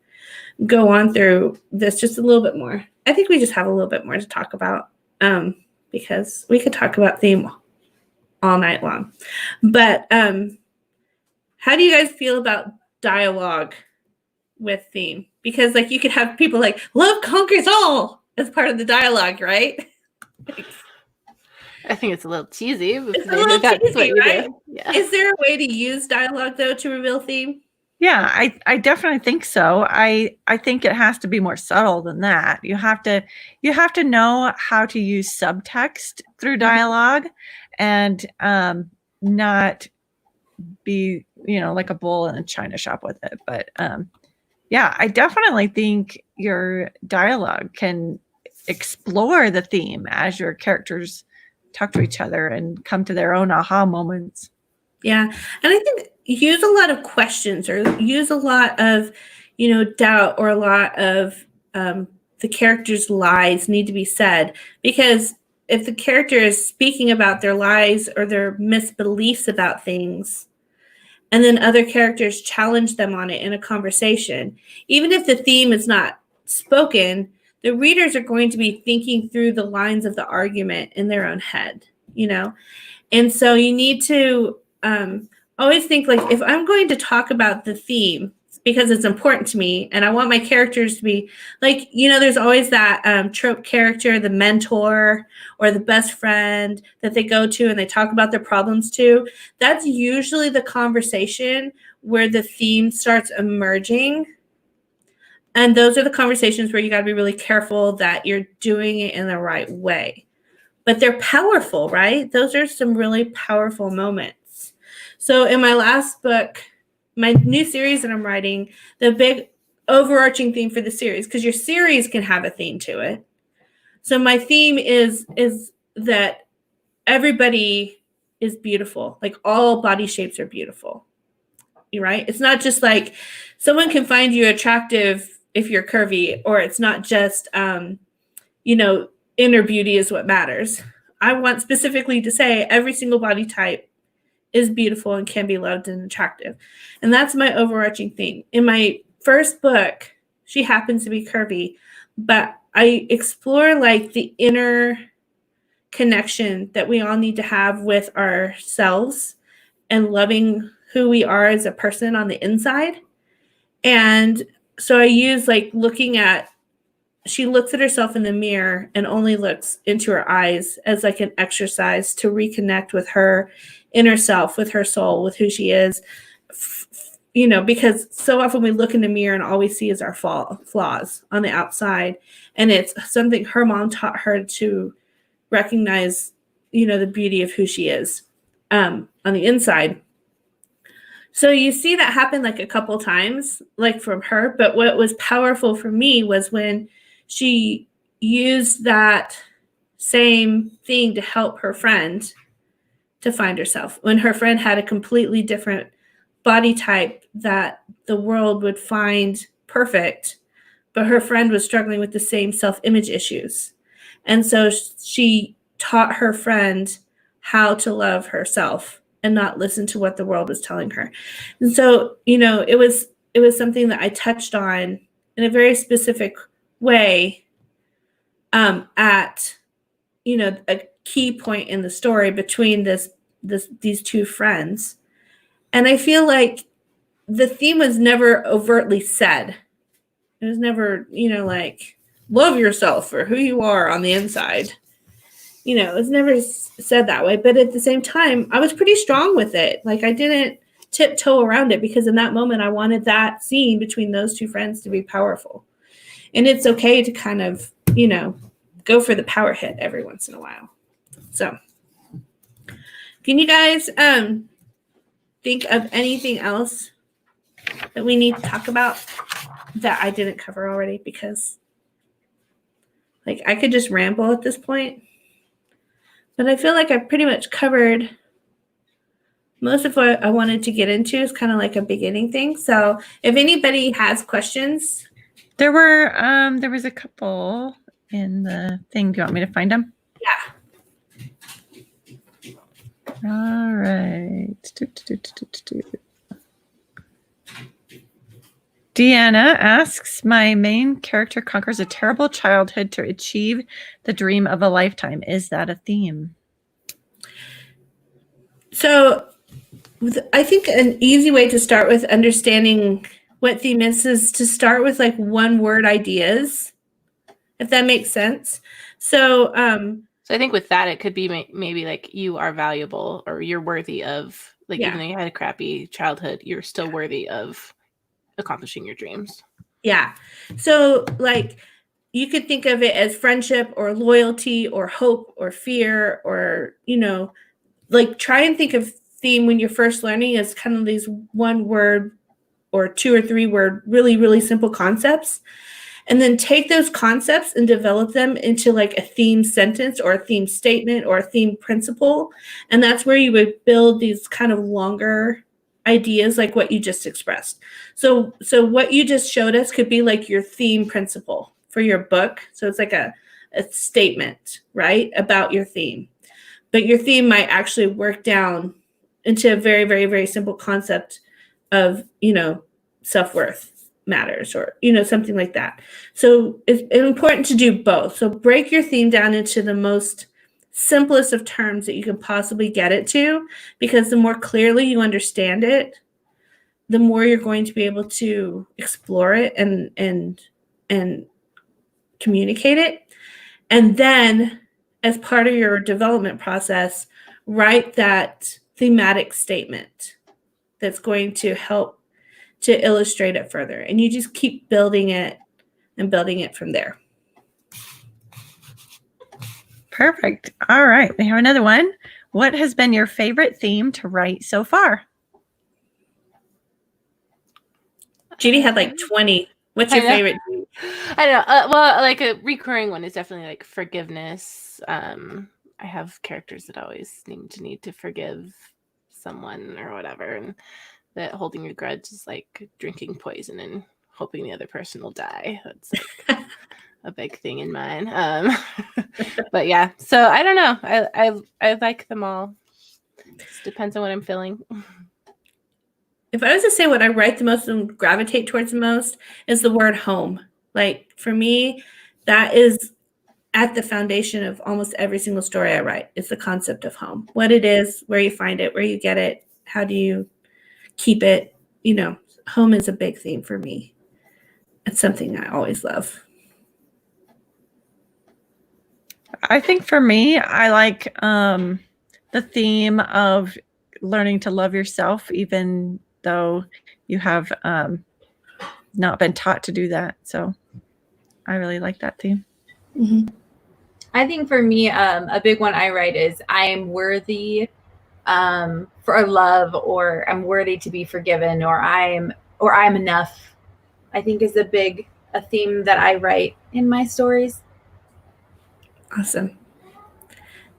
go on through this just a little bit more. I think we just have a little bit more to talk about because we could talk about theme all night long. But how do you guys feel about dialogue with theme? Because like you could have people like love conquers all as part of the dialogue, right? I think it's a little cheesy. It's a little cheesy, right? Yeah. Is there a way to use dialogue though to reveal theme? Yeah, I definitely think so. I think it has to be more subtle than that. You have to know how to use subtext through dialogue and not be, like a bull in a china shop with it. But yeah, I definitely think your dialogue can explore the theme as your characters talk to each other and come to their own aha moments. Yeah. And I think use a lot of questions or use a lot of, doubt, or a lot of the character's lies need to be said. Because if the character is speaking about their lies or their misbeliefs about things, and then other characters challenge them on it in a conversation, even if the theme is not spoken, the readers are going to be thinking through the lines of the argument in their own head, And so you need to always think like, if I'm going to talk about the theme, because it's important to me. And I want my characters to be like, you know, there's always that trope character, the mentor or the best friend that they go to and they talk about their problems to. That's usually the conversation where the theme starts emerging. And those are the conversations where you got to be really careful that you're doing it in the right way. But they're powerful, right? Those are some really powerful moments. So in my last book, my new series that I'm writing, the big overarching theme for the series, because your series can have a theme to it. So my theme is that everybody is beautiful. Like all body shapes are beautiful. You're right. It's not just like someone can find you attractive if you're curvy, or it's not just, you know, inner beauty is what matters. I want specifically to say every single body type is beautiful and can be loved and attractive. And that's my overarching theme. In my first book, she happens to be curvy, but I explore like the inner connection that we all need to have with ourselves and loving who we are as a person on the inside. And so I use like looking at, she looks at herself in the mirror and only looks into her eyes as like an exercise to reconnect with her inner self, with her soul, with who she is. You know, because so often we look in the mirror and all we see is our flaws on the outside. And it's something her mom taught her to recognize, you know, the beauty of who she is on the inside. So you see that happen like a couple times, like from her. But what was powerful for me was when she used that same thing to help her friend to find herself. When her friend had a completely different body type that the world would find perfect, but her friend was struggling with the same self-image issues. And so she taught her friend how to love herself and not listen to what the world was telling her. And so, you know, it was something that I touched on in a very specific way at, you know, a key point in the story between these two friends. And I feel like the theme was never overtly said. It was never, you know, like, love yourself for who you are on the inside. You know, it was never said that way. But at the same time, I was pretty strong with it. Like, I didn't tiptoe around it because in that moment, I wanted that scene between those two friends to be powerful. And it's okay to kind of, you know, go for the power hit every once in a while. So, can you guys think of anything else that we need to talk about that I didn't cover already? Because, like, I could just ramble at this point. But I feel like I've pretty much covered most of what I wanted to get into. Is kind of like a beginning thing. So if anybody has questions. There was a couple in the thing. Do you want me to find them? Yeah. All right. Deanna asks, my main character conquers a terrible childhood to achieve the dream of a lifetime. Is that a theme? So I think an easy way to start with understanding what theme is to start with like one word ideas, if that makes sense. So I think with that, it could be maybe like you are valuable or you're worthy of, like, even though you had a crappy childhood, you're still worthy of accomplishing your dreams. Yeah. So like you could think of it as friendship or loyalty or hope or fear or, you know, like try and think of theme when you're first learning as kind of these one word or 2 or 3 word, really, really simple concepts. And then take those concepts and develop them into like a theme sentence or a theme statement or a theme principle. And that's where you would build these kind of longer ideas like what you just expressed. So what you just showed us could be like your theme principle for your book. So it's like a statement, right, about your theme. But your theme might actually work down into a very, very, very simple concept of, you know, self-worth matters or, you know, something like that. So it's important to do both. So break your theme down into the most simplest of terms that you can possibly get it to, because the more clearly you understand it, the more you're going to be able to explore it and communicate it. And then as part of your development process, write that thematic statement that's going to help to illustrate it further. And you just keep building it and building it from there. Perfect. All right. We have another one. What has been your favorite theme to write so far? Judy had like 20. What's your favorite theme? I don't know. Well, like a recurring one is definitely like forgiveness. I have characters that always need to forgive someone or whatever, and that holding a grudge is like drinking poison and hoping the other person will die. That's like a big thing in mine. But yeah, so I don't know. I like them all. Just depends on what I'm feeling. If I was to say what I write the most and gravitate towards the most is the word home. Like for me, that is at the foundation of almost every single story I write. It's the concept of home, what it is, where you find it, where you get it, how do you keep it. You know, home is a big theme for me. It's something I always love. I think for me, I like the theme of learning to love yourself, even though you have not been taught to do that. So I really like that theme. Mm-hmm. I think for me, a big one I write is I am worthy for love, or I'm worthy to be forgiven, or I'm enough. I think is a theme that I write in my stories. Awesome.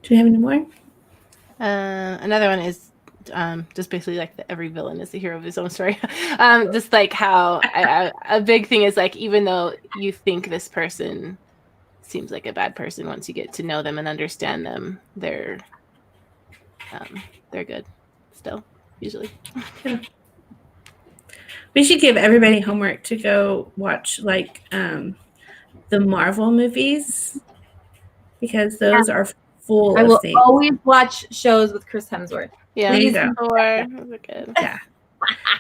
Do we have any more? Another one is just basically like every villain is the hero of his own story. Just like how a big thing is like, even though you think this person seems like a bad person, once you get to know them and understand them, they're good still, usually. Yeah. We should give everybody homework to go watch like the Marvel movies, because those are full I will of things. always watch shows with Chris Hemsworth. Yeah, Please those go. are good. Yeah.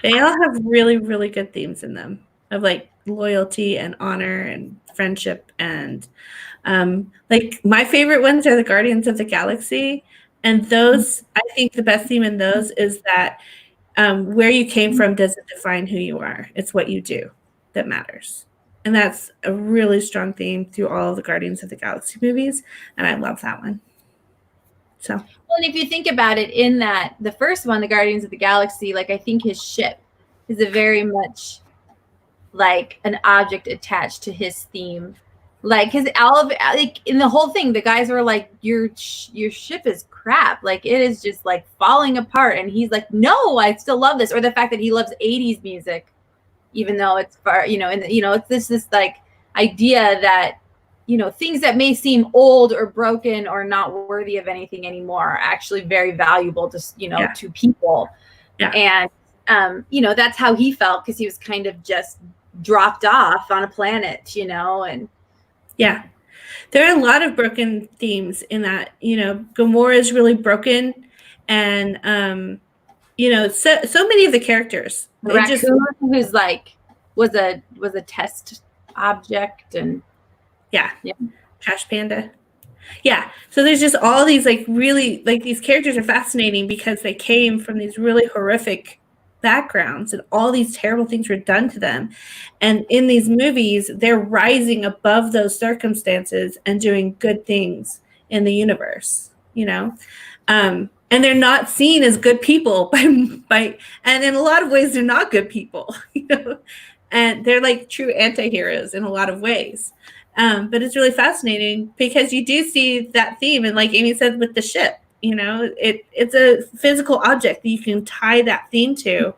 They all have really, really good themes in them of like loyalty and honor and friendship. And like my favorite ones are the Guardians of the Galaxy. And those, I think the best theme in those is that where you came from doesn't define who you are. It's what you do that matters. And that's a really strong theme through all of the Guardians of the Galaxy movies. And I love that one. So, well, and if you think about it, in that the first one, the Guardians of the Galaxy, like I think his ship is a very much like an object attached to his theme. Like, because all of it, like in the whole thing, the guys were like, your ship is crap. Like it is just like falling apart. And he's like, no, I still love this. Or the fact that he loves 80s music, even though it's far, it's this like idea that, things that may seem old or broken or not worthy of anything anymore are actually very valuable to, to people. Yeah. And, that's how he felt, because he was kind of just dropped off on a planet, and yeah, there are a lot of broken themes in that. Gamora is really broken, and so many of the characters. The raccoon, who's like was a test object, and yeah, Trash Panda. Yeah, so there's just all these like really like these characters are fascinating because they came from these really horrific backgrounds and all these terrible things were done to them, and in these movies they're rising above those circumstances and doing good things in the universe, and they're not seen as good people by and in a lot of ways they're not good people, and they're like true anti-heroes in a lot of ways. But it's really fascinating because you do see that theme, and like Amy said with the ship, it's a physical object that you can tie that theme to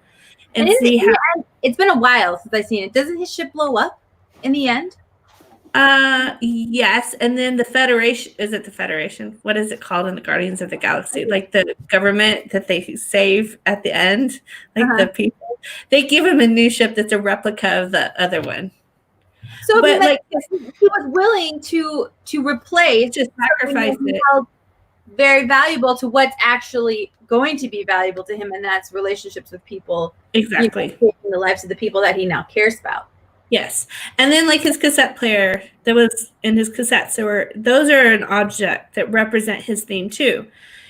and see how. It's been a while since I've seen it. Doesn't his ship blow up in the end? Yes, and then the Federation, is it the Federation? What is it called in the Guardians of the Galaxy? Like the government that they save at the end, like the people, they give him a new ship that's a replica of the other one. So, but like he was willing to replace, just sacrifice it. very valuable to what's actually going to be valuable to him, and that's relationships with people. Exactly. You know, in the lives of the people that he now cares about. Yes. And then like his cassette player that was in his cassettes, those are an object that represent his theme too,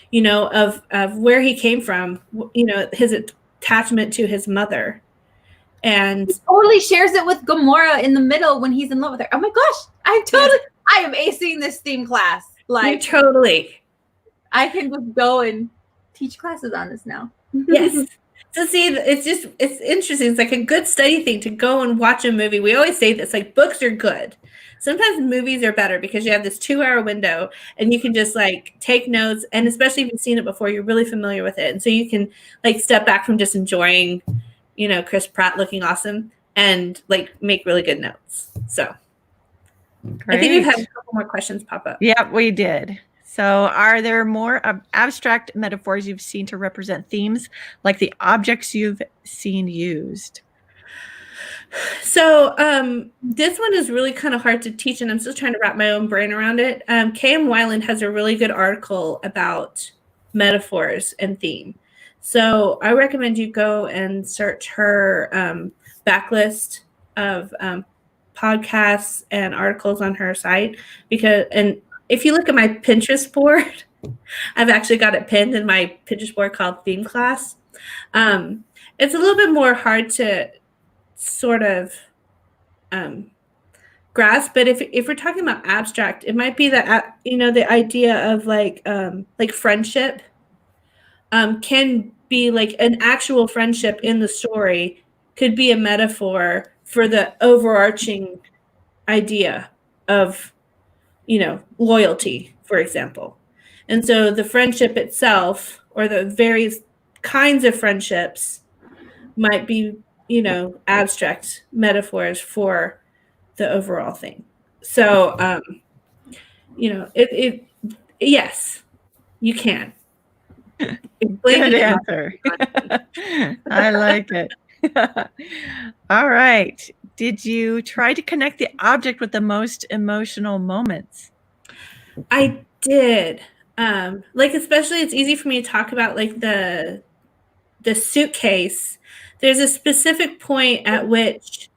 you know, of where he came from, you know, his attachment to his mother. And he totally shares it with Gamora in the middle when he's in love with her. Oh my gosh, I am acing this theme class. Like, totally. I can just go and teach classes on this now. Yes. So see, it's interesting. It's like a good study thing to go and watch a movie. We always say this, like books are good. Sometimes movies are better because you have this 2-hour window and you can just like take notes. And especially if you've seen it before, you're really familiar with it. And so you can like step back from just enjoying, you know, Chris Pratt looking awesome and like make really good notes. So Great. I think we've had a couple more questions pop up. Yeah, we did. So are there more abstract metaphors you've seen to represent themes, like the objects you've seen used? So this one is really kind of hard to teach, and I'm still trying to wrap my own brain around it. K.M. Weiland has a really good article about metaphors and theme. So I recommend you go and search her backlist of podcasts and articles on her site, and if you look at my Pinterest board, I've actually got it pinned in my Pinterest board called Theme Class. It's a little bit more hard to sort of grasp, but if we're talking about abstract, it might be that, you know, the idea of like friendship can be like an actual friendship in the story could be a metaphor for the overarching idea of, you know, loyalty, for example. And so the friendship itself, or the various kinds of friendships, might be, you know, abstract metaphors for the overall thing. So, you know, yes, you can. Good answer. I like it. All right. Did you try to connect the object with the most emotional moments? I did. Like, especially it's easy for me to talk about like the suitcase. There's a specific point at which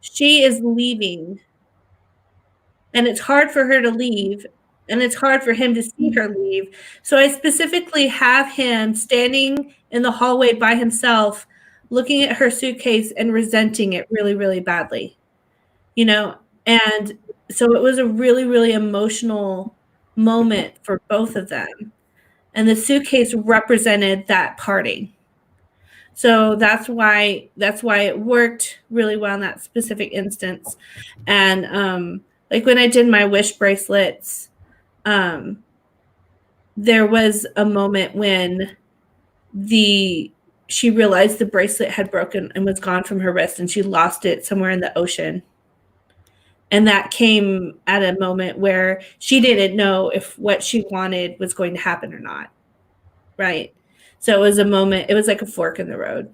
she is leaving, and it's hard for her to leave, and it's hard for him to see her leave. So I specifically have him standing in the hallway by himself, looking at her suitcase and resenting it really, really badly, you know? And so it was a really, really emotional moment for both of them. And the suitcase represented that parting. So that's why it worked really well in that specific instance. And like when I did my wish bracelets, there was a moment when she realized the bracelet had broken and was gone from her wrist, and she lost it somewhere in the ocean. And that came at a moment where she didn't know if what she wanted was going to happen or not. Right. So it was a moment, it was like a fork in the road.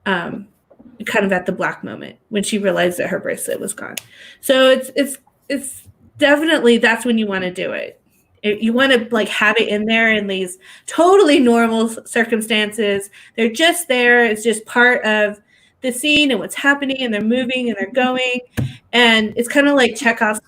Kind of at the black moment when she realized that her bracelet was gone. So it's definitely, that's when you want to do it. You want to like have it in there in these totally normal circumstances. They're just there. It's just part of the scene and what's happening, and they're moving and they're going. And it's kind of like Chekhov's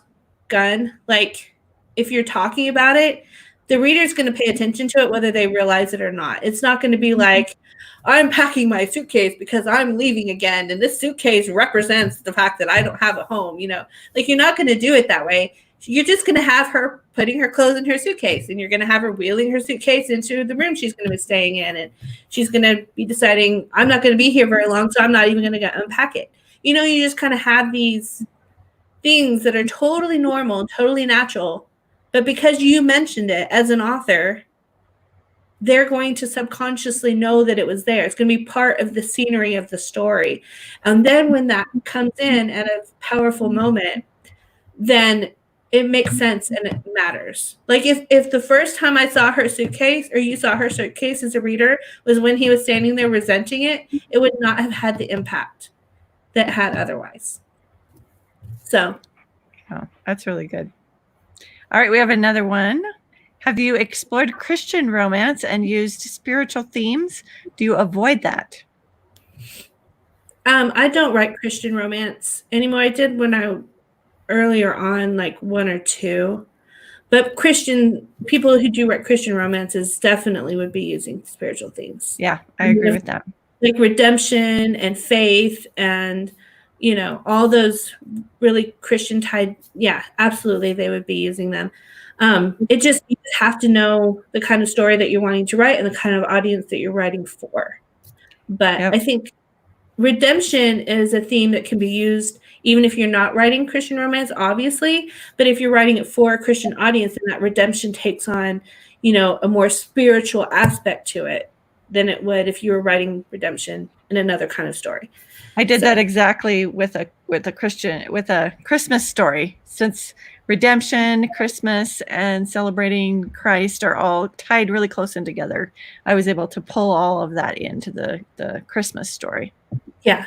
gun. Like if you're talking about it, the reader's going to pay attention to it whether they realize it or not. It's not going to be like, I'm packing my suitcase because I'm leaving again, and this suitcase represents the fact that I don't have a home, you know. Like, you're not going to do it that way. You're just going to have her putting her clothes in her suitcase, and you're going to have her wheeling her suitcase into the room she's going to be staying in, and she's going to be deciding, I'm not going to be here very long, so I'm not even going to unpack it. You know, you just kind of have these things that are totally normal and totally natural, but because you mentioned it as an author, they're going to subconsciously know that it was there. It's going to be part of the scenery of the story. And then when that comes in at a powerful moment, then it makes sense and it matters. Like if the first time I saw her suitcase, or you saw her suitcase as a reader, was when he was standing there resenting it, it would not have had the impact that it had otherwise. So. Oh, that's really good. All right, we have another one. Have you explored Christian romance and used spiritual themes? Do you avoid that? I don't write Christian romance anymore. I did when I earlier on, like 1 or 2. But Christian people who do write Christian romances definitely would be using spiritual themes. Yeah, I agree with that. Like redemption and faith and, all those really Christian tied. Yeah, absolutely. They would be using them. It just, you have to know the kind of story that you're wanting to write and the kind of audience that you're writing for. But Yep. I think redemption is a theme that can be used even if you're not writing Christian romance, obviously, but if you're writing it for a Christian audience, then that redemption takes on, a more spiritual aspect to it than it would if you were writing redemption in another kind of story. I did that exactly with a Christmas story, since redemption, Christmas, and celebrating Christ are all tied really close in together. I was able to pull all of that into the Christmas story. Yeah.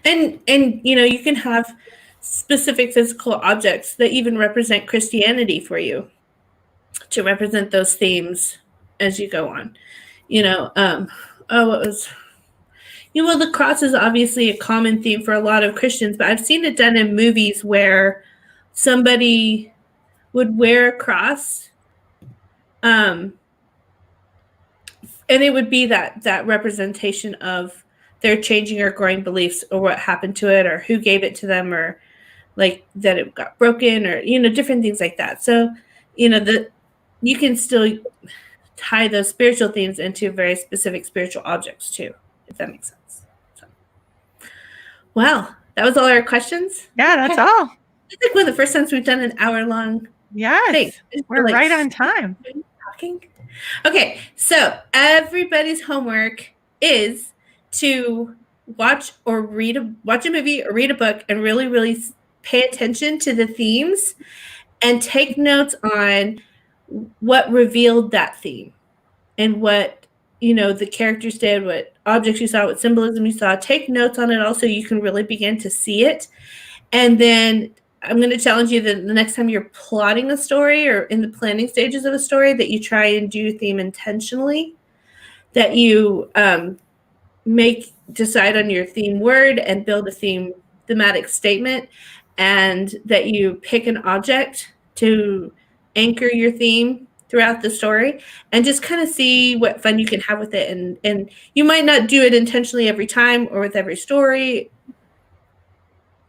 And you can have specific physical objects that even represent Christianity for you to represent those themes as you go on. The cross is obviously a common theme for a lot of Christians, but I've seen it done in movies where somebody would wear a cross, and it would be that representation of their changing or growing beliefs or what happened to it or who gave it to them or like that it got broken or, different things like that. So, you can still tie those spiritual themes into very specific spiritual objects too, if that makes sense. So, well, that was all our questions. Yeah, that's all. It's like one of the first times we've done an hour-long Yes, thing. we're right on time. Talking. Okay, so everybody's homework is to watch a movie or read a book and really, really pay attention to the themes and take notes on what revealed that theme and what, the characters did, what objects you saw, what symbolism you saw. Take notes on it also. You can really begin to see it. And then I'm going to challenge you that the next time you're plotting a story or in the planning stages of a story that you try and do theme intentionally, that you decide on your theme word and build a thematic statement, and that you pick an object to anchor your theme throughout the story and just kind of see what fun you can have with it. And you might not do it intentionally every time or with every story.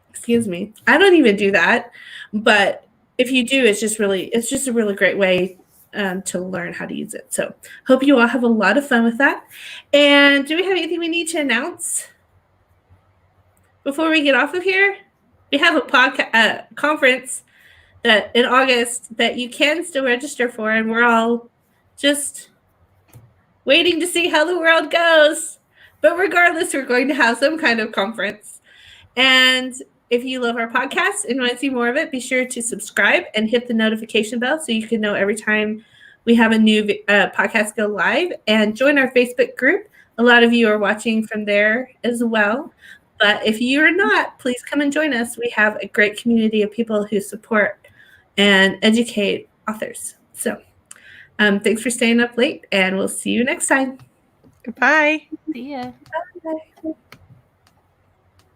Excuse me. I don't even do that. But if you do, it's just a really great way to learn how to use it. So hope you all have a lot of fun with that. And do we have anything we need to announce before we get off of here? We have a conference that in August that you can still register for, and we're all just waiting to see how the world goes. But regardless, we're going to have some kind of conference. And if you love our podcast and want to see more of it, be sure to subscribe and hit the notification bell so you can know every time we have a new podcast go live, and join our Facebook group. A lot of you are watching from there as well. But if you're not, please come and join us. We have a great community of people who support and educate authors. So thanks for staying up late, and we'll see you next time. Goodbye. See ya. Bye.